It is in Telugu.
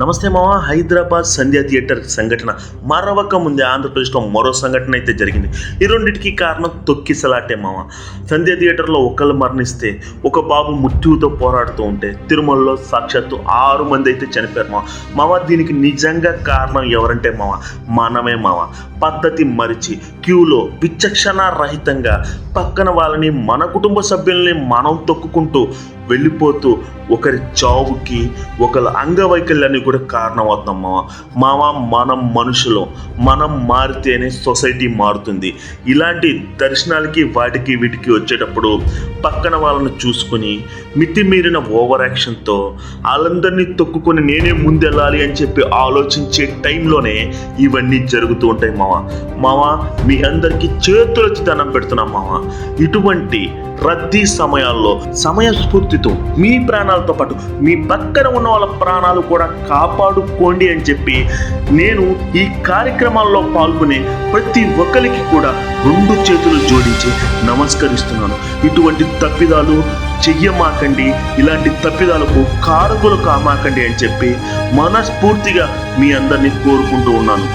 నమస్తే మామ. హైదరాబాద్ సంధ్యా థియేటర్ సంఘటన మరవక ముందే ఆంధ్రప్రదేశ్లో మరో సంఘటన అయితే జరిగింది. ఈ రెండింటికి కారణం తొక్కిసలాటే మామ. సంధ్యా థియేటర్లో ఒకళ్ళు మరణిస్తే ఒక బాబు మృత్యువుతో పోరాడుతూ ఉంటే తిరుమలలో సాక్షాత్తు 6 మంది అయితే చనిపోయారు మామ. మామ దీనికి నిజంగా కారణం ఎవరంటే మామ మనమే మామ. పద్ధతి మరిచి క్యూలో విచక్షణ రహితంగా పక్కన వాళ్ళని, మన కుటుంబ సభ్యుల్ని మనం తొక్కుకుంటూ వెళ్ళిపోతూ ఒకరి చావుకి, ఒకరి అంగవైకల్యాన్ని కూడా కారణం అవుతాం మామ. మనం మనుషులు, మనం మారితేనే సొసైటీ మారుతుంది. ఇలాంటి దర్శనాలకి వాటికి వీటికి వచ్చేటప్పుడు పక్కన వాళ్ళని చూసుకొని మితిమీరిన ఓవర్ యాక్షన్తో వాళ్ళందరినీ తొక్కుకొని నేనే ముందెళ్ళాలి అని చెప్పి ఆలోచించే టైంలోనే ఇవన్నీ జరుగుతూ ఉంటాయి మామ. మీ అందరికీ చేతులెత్తి దండం పెడుతున్నాం మామ. ఇటువంటి రద్దీ సమయాల్లో సమయస్ఫూర్తితో మీ ప్రాణాలతో పాటు మీ పక్కన ఉన్న వాళ్ళ ప్రాణాలు కూడా కాపాడుకోండి అని చెప్పి నేను ఈ కార్యక్రమాల్లో పాల్గొనే ప్రతి ఒక్కరికి కూడా 2 చేతులు జోడించి నమస్కరిస్తున్నాను. ఇటువంటి తప్పిదాలు చెయ్యమాకండి, ఇలాంటి తప్పిదాలకు కారకులు కామాకండి అని చెప్పి మనస్ఫూర్తిగా మీ అందరినీ కోరుకుంటూ ఉన్నాను.